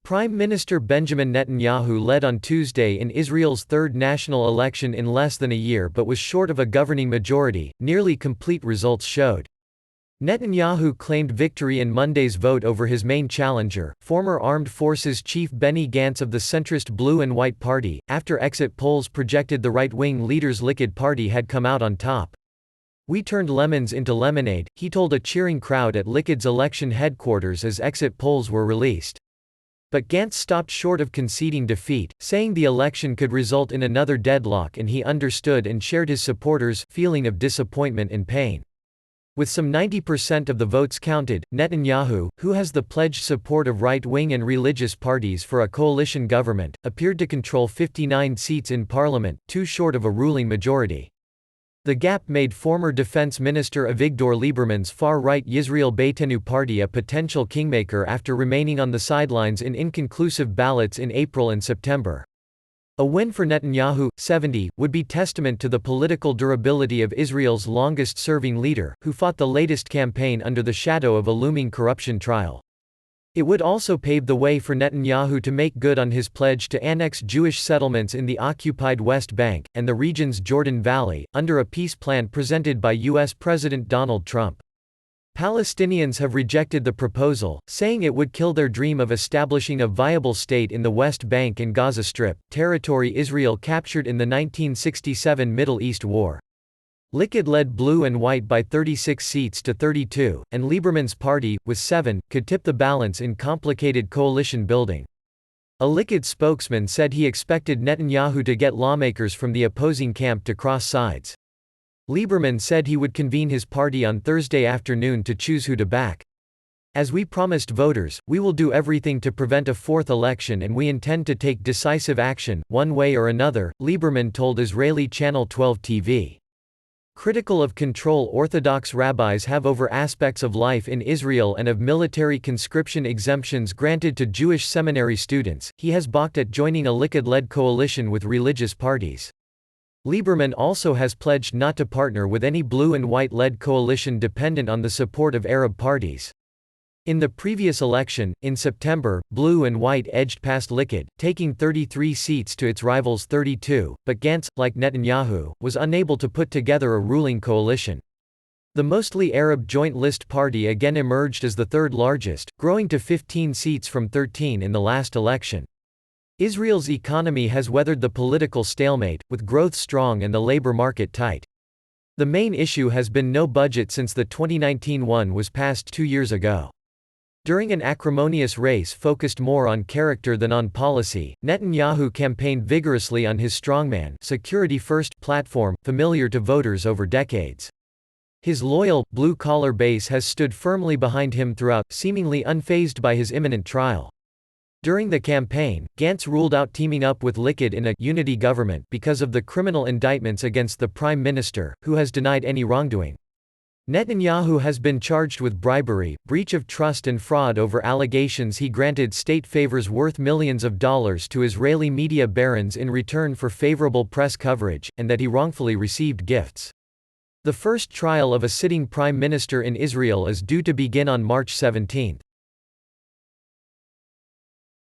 Prime Minister Benjamin Netanyahu led on Tuesday in Israel's third national election in less than a year but was short of a governing majority, nearly complete results showed. Netanyahu claimed victory in Monday's vote over his main challenger, former Armed Forces Chief Benny Gantz of the centrist Blue and White Party, after exit polls projected the right-wing leader's Likud party had come out on top. "We turned lemons into lemonade," he told a cheering crowd at Likud's election headquarters as exit polls were released. But Gantz stopped short of conceding defeat, saying the election could result in another deadlock, and he understood and shared his supporters' feeling of disappointment and pain. With some 90% of the votes counted, Netanyahu, who has the pledged support of right-wing and religious parties for a coalition government, appeared to control 59 seats in parliament, too short of a ruling majority. The gap made former Defense Minister Avigdor Lieberman's far-right Yisrael Beitenu party a potential kingmaker after remaining on the sidelines in inconclusive ballots in April and September. A win for Netanyahu, 70, would be testament to the political durability of Israel's longest-serving leader, who fought the latest campaign under the shadow of a looming corruption trial. It would also pave the way for Netanyahu to make good on his pledge to annex Jewish settlements in the occupied West Bank, and the region's Jordan Valley, under a peace plan presented by U.S. President Donald Trump. Palestinians have rejected the proposal, saying it would kill their dream of establishing a viable state in the West Bank and Gaza Strip, territory Israel captured in the 1967 Middle East War. Likud led Blue and White by 36 seats to 32, and Lieberman's party, with 7, could tip the balance in complicated coalition building. A Likud spokesman said he expected Netanyahu to get lawmakers from the opposing camp to cross sides. Lieberman said he would convene his party on Thursday afternoon to choose who to back. "As we promised voters, we will do everything to prevent a fourth election, and we intend to take decisive action, one way or another," Lieberman told Israeli Channel 12 TV. Critical of control Orthodox rabbis have over aspects of life in Israel and of military conscription exemptions granted to Jewish seminary students, he has balked at joining a Likud-led coalition with religious parties. Lieberman also has pledged not to partner with any Blue and White-led coalition dependent on the support of Arab parties. In the previous election, in September, Blue and White edged past Likud, taking 33 seats to its rivals' 32, but Gantz, like Netanyahu, was unable to put together a ruling coalition. The mostly Arab Joint List Party again emerged as the third largest, growing to 15 seats from 13 in the last election. Israel's economy has weathered the political stalemate, with growth strong and the labor market tight. The main issue has been no budget since the 2019 one was passed 2 years ago. During an acrimonious race focused more on character than on policy, Netanyahu campaigned vigorously on his strongman, security-first platform, familiar to voters over decades. His loyal, blue-collar base has stood firmly behind him throughout, seemingly unfazed by his imminent trial. During the campaign, Gantz ruled out teaming up with Likud in a unity government because of the criminal indictments against the prime minister, who has denied any wrongdoing. Netanyahu has been charged with bribery, breach of trust and fraud over allegations he granted state favors worth millions of dollars to Israeli media barons in return for favorable press coverage, and that he wrongfully received gifts. The first trial of a sitting prime minister in Israel is due to begin on March 17.